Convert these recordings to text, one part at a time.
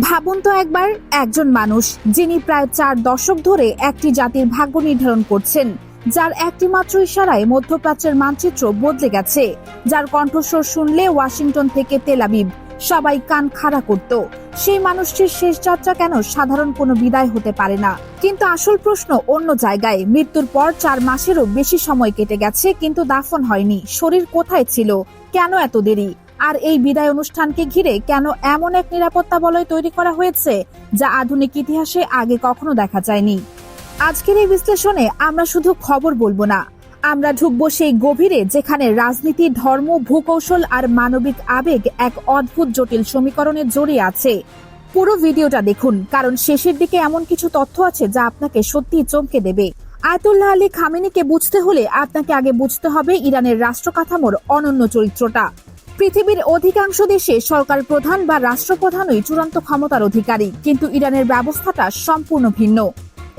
ভাবুন তো একবার, একজন মানুষ যিনি প্রায় 4 দশক ধরে একটি জাতির ভাগ্য নির্ধারণ করছেন, যার একটি মাত্র ইশারায় মধ্যপ্রাচ্যের মানচিত্র বদলে গেছে, যার কণ্ঠস্বর শুনলে ওয়াশিংটন থেকে তেল আবিব সবাই কান খাড়া করত। সেই মানুষটির শেষ যাত্রা কেন সাধারণ কোনো বিদায় হতে পারে না? কিন্তু আসল প্রশ্ন অন্য জায়গায়। মৃত্যুর পর 4 মাসেরও বেশি সময় কেটে গেছে, কিন্তু দাফন হয়নি। শরীর কোথায় ছিল? কেন এত দেরি? আর এই বিদায় অনুষ্ঠানকে ঘিরে কেন এমন এক নিরাপত্তা বলয় তৈরি করা হয়েছে, যা আধুনিক ইতিহাসে আগে কখনো দেখা যায়নি? আজকের এই বিশ্লেষণে আমরা শুধু খবর বলবো না, আমরা ঢুকবো সেই গভীরে যেখানে রাজনীতি, ধর্ম, ভূকৌশল আর মানবিক আবেগ এক অদ্ভুত জটিল সমীকরণে জড়িয়ে আছে। পুরো ভিডিওটা দেখুন, কারণ শেষের দিকে এমন কিছু তথ্য আছে যা আপনাকে সত্যিই চমকে দেবে। আয়াতুল্লাহ আলী খামেনিকে বুঝতে হলে আপনাকে আগে বুঝতে হবে ইরানের রাষ্ট্র কাঠামোর অনন্য চরিত্রটা। পৃথিবীর অধিকাংশ দেশে সরকার প্রধান বা রাষ্ট্রপ্রধানই চূড়ান্ত ক্ষমতার অধিকারী, কিন্তু ইরানের ব্যবস্থাটা সম্পূর্ণ ভিন্ন।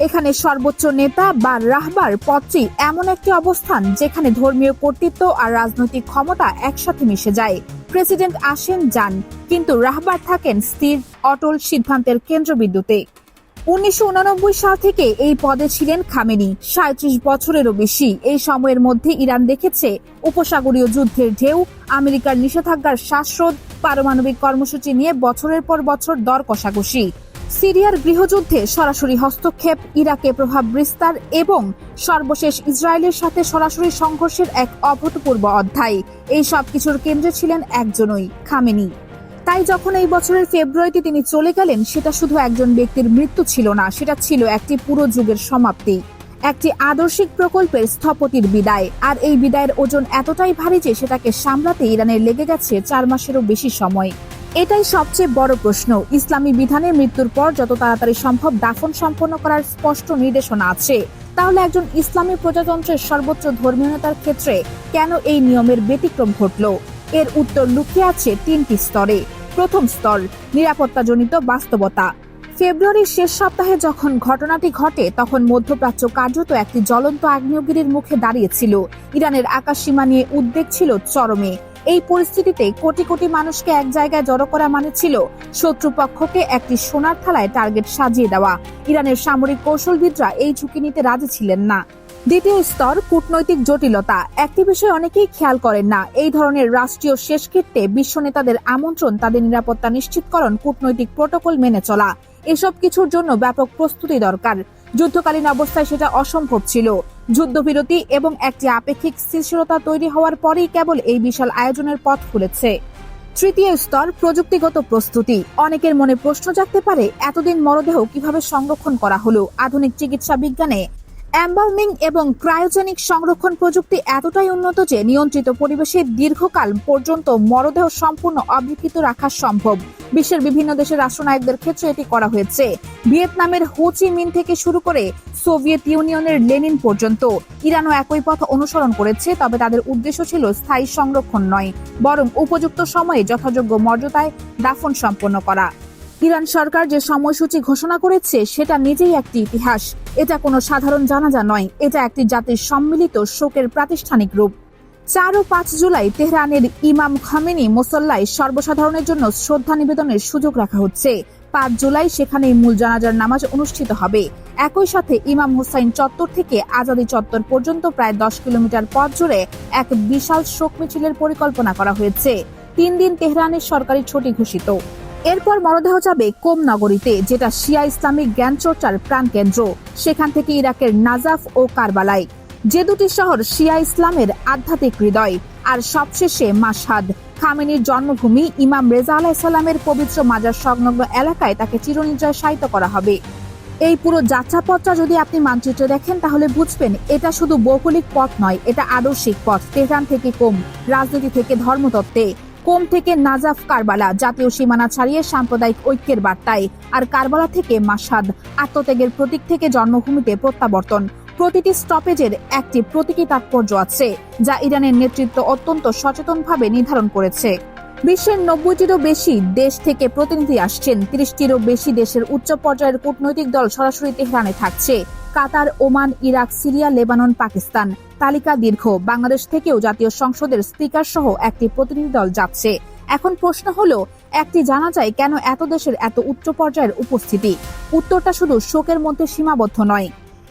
এখানে সর্বোচ্চ নেতা বা রাহবার পদটি এমন একটি অবস্থান যেখানে ধর্মীয় কর্তৃত্ব আর রাজনৈতিক ক্ষমতা একসাথে মিশে যায়। প্রেসিডেন্ট আসেন, যান, কিন্তু রাহবার থাকেন স্থির, অটল সিদ্ধান্তের কেন্দ্রবিন্দুতে। 1989 সাল থেকে এই পদে ছিলেন খামেনি, 37 বছরেরও বেশি। এই সময়ের মধ্যে ইরান দেখেছে উপসাগরীয় যুদ্ধের ঢেউ, আমেরিকার নিষেধাজ্ঞার শ্বাসরোধ, পারমাণবিক কর্মসূচি নিয়ে বছরের পর বছর দর কষাকষি, সিরিয়ার গৃহযুদ্ধে সরাসরি হস্তক্ষেপ, ইরাকে প্রভাব বিস্তার এবং সর্বশেষ ইসরায়েলের সাথে সরাসরি সংঘর্ষের এক অভূতপূর্ব অধ্যায়। এই সবকিছুর কেন্দ্রে ছিলেন একজনই, খামেনি। তাই যখন এই বছরের ফেব্রুয়ারিতে তিনি চলে গেলেন, সেটা শুধু একজন ব্যক্তির মৃত্যু ছিল না, সেটা ছিল একটি পুরো যুগের সমাপ্তি, একটি আদর্শিক প্রকল্পের স্থপতির বিদায়। আর এই বিদায়ের ওজন এতটাই ভারী যে সেটাকে সামলাতে ইরানের লেগে গেছে 4 মাসেরও বেশি সময়। এটাই সবচেয়ে বড় প্রশ্ন। ইসলামী বিধানে মৃত্যুর পর যত তাড়াতাড়ি সম্ভব দাফন সম্পন্ন করার স্পষ্ট নির্দেশনা আছে, তাহলে একজন ইসলামী প্রজাতন্ত্রের সর্বোচ্চ ধর্মীয় নেতার ক্ষেত্রে কেন এই নিয়মের ব্যতিক্রম ঘটল? এর উত্তর লুকিয়ে আছে 3টি স্তরে। প্রথম স্তর, নিরাপত্তাজনিত বাস্তবতা। ফেব্রুয়ারির শেষ সপ্তাহে যখন ঘটনাটি ঘটে, তখন মধ্যপ্রাচ্য কার্যত একটি জ্বলন্ত আগ্নেয়গিরির মুখে দাঁড়িয়েছিল। ইরানের আকাশসীমা নিয়ে উদ্বেগ ছিল চরমে। এই পরিস্থিতিতে কোটি কোটি মানুষকে এক জায়গায় জড়ো করা মানে ছিল শত্রুপক্ষকে একটি সোনার থালায় টার্গেট সাজিয়ে দেওয়া। ইরানের সামরিক কৌশলবিদরা এই ঝুঁকি নিতে রাজি ছিলেন না। দ্বিতীয় স্তর, কূটনৈতিক জটিলতা। একটি বিষয় অনেকেই খেয়াল করেন না, এই ধরনের রাষ্ট্রীয় শেষকৃত্যে বিশ্ব নেতাদের আমন্ত্রণ, তাদের নিরাপত্তা নিশ্চিতকরণ, কূটনৈতিক প্রটোকল মেনে চলা, এসব কিছুর জন্য ব্যাপক প্রস্তুতি দরকার। যুদ্ধকালীন অবস্থায় সেটা অসম্ভব ছিল। যুদ্ধবিরতি এবং একটি আপেক্ষিক স্থিতিশীলতা তৈরি হওয়ার পরেই কেবল এই বিশাল আয়োজনের পথ খুলেছে। তৃতীয় স্তর, প্রযুক্তিগত প্রস্তুতি। অনেকের মনে প্রশ্ন জাগতে পারে, এতদিন মরদেহ কিভাবে সংরক্ষণ করা হলো? আধুনিক চিকিৎসা বিজ্ঞানে এম্বালমিং এবং ক্রায়োজেনিক সংরক্ষণ প্রযুক্তি এতটাই উন্নত যে নিয়ন্ত্রিত পরিবেশে দীর্ঘকাল পর্যন্ত মরদেহ সম্পূর্ণ অবিকৃত রাখা সম্ভব। বিশ্বের বিভিন্ন দেশের রাষ্ট্রনায়কদের ক্ষেত্রে এটি করা হয়েছে। ভিয়েতনামের হো চি মিন থেকে শুরু করে সোভিয়েত ইউনিয়নের লেনিন পর্যন্ত ইরানও একই পথ অনুসরণ করেছে। তবে তাদের উদ্দেশ্য ছিল স্থায়ী সংরক্ষণ নয়, বরং উপযুক্ত সময়ে যথাযোগ্য মর্যাদায় দাফন সম্পন্ন করা। ইরান সরকার যে সময়সূচি ঘোষণা করেছে সেটা নিজেই একটি ইতিহাস। এটা কোনো সাধারণ জানাজা নয়, এটা একটি জাতির সম্মিলিত শোকের প্রাতিষ্ঠানিক রূপ। 4 ও 5 জুলাই তেহরানের ইমাম খামেনি মোসল্লায় সর্বসাধারণের জন্য শ্রদ্ধা নিবেদনের সুযোগ রাখা হচ্ছে। 5 জুলাই সেখানেই মূল জানাজার নামাজ অনুষ্ঠিত হবে। একই সাথে ইমাম হুসাইন চত্বর থেকে আজাদি চত্বর পর্যন্ত প্রায় 10 কিলোমিটার পথ জুড়ে এক বিশাল শোক মিছিলের পরিকল্পনা করা হয়েছে। 3 দিন তেহরানের সরকারি ছুটি ঘোষিত। এরপর মরদেহ যাবে কোম নগরীতে, যেটা শিয়া ইসলামিক জ্ঞান চর্চার প্রাণকেন্দ্র। সেখান থেকে ইরাকের নাজাফ ও কারবালায়, যে দুটি শহর শিয়া ইসলামের আধ্যাত্মিক হৃদয়। আর সবশেষে মাশহাদ, খামেনির জন্মভূমি। ইমাম রেজা আলাইহিসসালামের পবিত্র মাজার সংলগ্ন এলাকায় তাকে চিরনিদ্রায় শায়িত করা হবে। এই পুরো যাত্রাপথটা যদি আপনি মানচিত্রে দেখেন, তাহলে বুঝবেন এটা শুধু ভৌগোলিক পথ নয়, এটা আদর্শিক পথ। তেহরান থেকে কোম, রাজনীতি থেকে ধর্মতত্ত্বে; কোম থেকে নাজাফ, কারবালা, জাতীয় সীমানা ছাড়িয়ে সাম্প্রদায়িক ঐক্যের বার্তায়; আর কারবালা থেকে মাশহাদ, আত্মত্যাগের প্রতীক থেকে জন্মভূমিতে প্রত্যাবর্তন। প্রতিটি স্টপেজের একটি প্রতীকী তাৎপর্য আছে, যা ইরানের নেতৃত্ব অত্যন্ত সচেতনভাবে নির্ধারণ করেছে। বিশ্বের 90টিরও বেশি দেশ থেকে প্রতিনিধি আসছেন। 30টিরও বেশি দেশের উচ্চ পর্যায়ের কূটনৈতিক দল সরাসরি তেহরানে থাকছে। Qatar, Oman, Iraq, Syria, Lebanon, Pakistan, তালিকা দীর্ঘ। বাংলাদেশ থেকেও জাতীয় সংসদের স্পিকার সহ একটি প্রতিনিধি দল যাচ্ছে। এখন প্রশ্ন হলো, একটি জানা যায় কেন এত দেশের এত উচ্চ পর্যায়ের উপস্থিতি। উত্তরটা শুধু শোকের মধ্যে সীমাবদ্ধ নয়,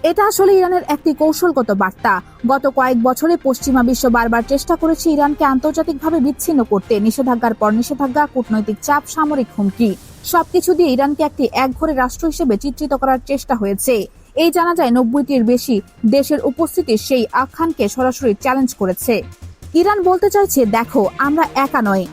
এটা আসলে ইরানের একটি কৌশলগত বার্তা। গত কয়েক বছরে পশ্চিমা বিশ্ব বারবার চেষ্টা করেছে ইরানকে আন্তর্জাতিকভাবে বিচ্ছিন্ন করতে। নিষেধাজ্ঞার পর নিষেধাজ্ঞা, কূটনৈতিক চাপ, সামরিক হুমকি, সবকিছু দিয়ে ইরানকে একটি একঘরে রাষ্ট্র হিসেবে চিত্রিত করার চেষ্টা হয়েছে। এই জানা যায় 90টির বেশি দেশের উপস্থিতি সেই আখ্যানকে সরাসরি চ্যালেঞ্জ করেছে। ইরান বলতে চাইছে, দেখো, আমরা একা নয়,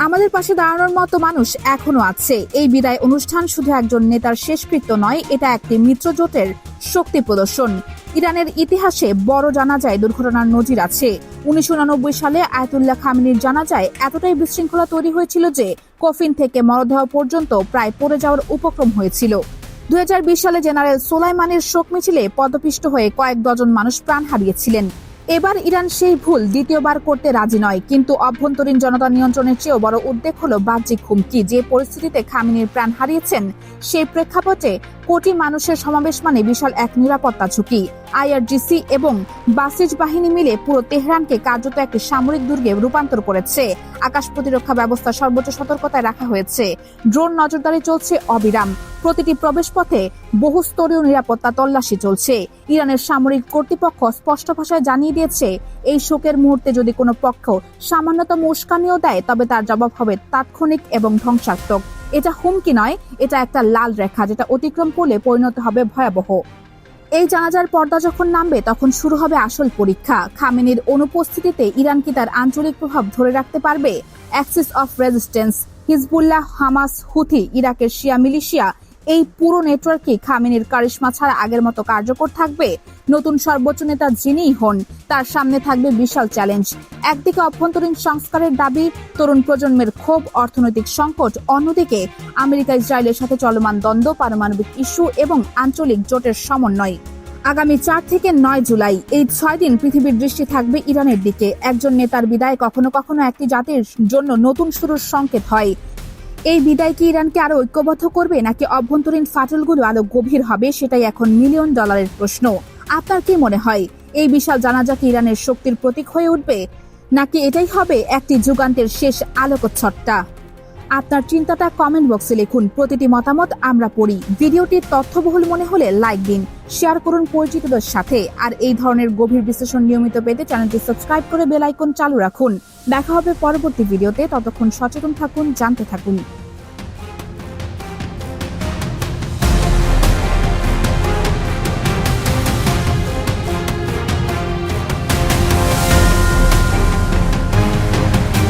আমাদের পাশে দাঁড়ানোর মতো মানুষ এখনো আছে। এই বিদায় অনুষ্ঠান শুধু একজন নেতার শেষকৃত্য নয়, এটা একটি মিত্রজোটের শক্তি প্রদর্শন। ইরানের ইতিহাসে বড় জানাজায় দুর্ঘটনার নজির আছে। 1989 সালে আয়াতুল্লাহ খামেনির জানাজায় এতটাই বিশৃঙ্খলা তৈরি হয়েছিল যে কফিন থেকে মরদেহ পর্যন্ত প্রায় পড়ে যাওয়ার উপক্রম হয়েছিল। 2020 সালে জেনারেল সোলাইমানির শোক মিছিলে পদপিষ্ট হয়ে কয়েক ডজন মানুষ প্রাণ হারিয়েছিলেন। এবার ইরান সেই ভুল দ্বিতীয়বার করতে রাজি নয়, কিন্তু অভ্যন্তরীণ জনতা নিয়ন্ত্রণের চেয়েও বড় উদ্বেগ হলো বাহ্যিক হুমকি। যে পরিস্থিতিতে খামেনির প্রাণ হারিয়েছেন সেই প্রেক্ষাপটে কোটি মানুষের সমাবেশ মানে বিশাল এক নিরাপত্তা ঝুঁকি। আইআরজিসি এবং বাসিজ বাহিনী মিলে পুরো তেহরানকে কার্যত একটি সামরিক দুর্গে রূপান্তর করেছে। আকাশ প্রতিরক্ষা ব্যবস্থা সর্বোচ্চ সতর্কতায় রাখা হয়েছে। ড্রোন নজরদারি চলছে অবিরাম। প্রতিটি প্রবেশ পথে বহুস্তরীয় নিরাপত্তা তল্লাশি চলছে। ইরানের সামরিক কর্তৃপক্ষ স্পষ্ট ভাষায় জানিয়ে দিয়েছে, এই শোকের মুহূর্তে যদি কোনো পক্ষ সামান্যতম উস্কানিও দেয় তবে তার জবাব হবে তাৎক্ষণিক এবং ধ্বংসাত্মক। এটা হুমকি নয়, এটা একটা লাল রেখা, যেটা অতিক্রম করলে পরিণত হবে ভয়াবহ। এই জানাজার পর্দা যখন নামবে তখন শুরু হবে আসল পরীক্ষা। খামেনির অনুপস্থিতিতে ইরান কি তার আঞ্চলিক প্রভাব ধরে রাখতে পারবে? Axis of resistance, Hezbollah, Hamas, Houthi, ইরাকের শিয়া মিলিশিয়া, এই পুরো নেটওয়ার্কে খামেনির কারিশমা ছাড়া আগের মতো কার্যকর থাকবে? নতুন সর্বোচ্চ নেতা যিনিই হন, তার সামনে থাকবে বিশাল চ্যালেঞ্জ। একদিকে অভ্যন্তরীণ সংস্কারের দাবি, তরুণ প্রজন্মের ক্ষোভ, অর্থনৈতিক সংকট; অন্যদিকে আমেরিকা ইসরায়েলের সাথে চলমান দ্বন্দ্ব, পারমাণবিক ইস্যু এবং আঞ্চলিক জোটের সমন্বয়। আগামী 4 থেকে 9 জুলাই এই 6 দিন পৃথিবীর দৃষ্টি থাকবে ইরানের দিকে। একজন নেতার বিদায় কখনো কখনো একটি জাতির জন্য নতুন শুরুর সংকেত হয়। এই বিদায় কি ইরানকে আরো ঐক্যবদ্ধ করবে, নাকি অভ্যন্তরীণ ফাটলগুলো আরো গভীর হবে? সেটাই এখন মিলিয়ন ডলারের প্রশ্ন। আপনার কি মনে হয়, এই বিশাল জানাজা কি ইরানের শক্তির প্রতীক হয়ে উঠবে, নাকি এটাই হবে একটি যুগান্তের শেষ আলোকচ্ছটা? আপনার চিন্তাটা কমেন্ট বক্সে লিখুন। প্রতিটি মতামত আমরা পড়ি। ভিডিওটি তথ্যবহুল মনে হলে লাইক দিন, শেয়ার করুন পরিচিতদের সাথে। আর এই ধরনের গভীর বিশ্লেষণ নিয়মিত পেতে চ্যানেলটি সাবস্ক্রাইব করে বেল আইকন চালু রাখুন। দেখা হবে পরবর্তী ভিডিওতে। ততক্ষণ সচেতন থাকুন, জানতে থাকুন।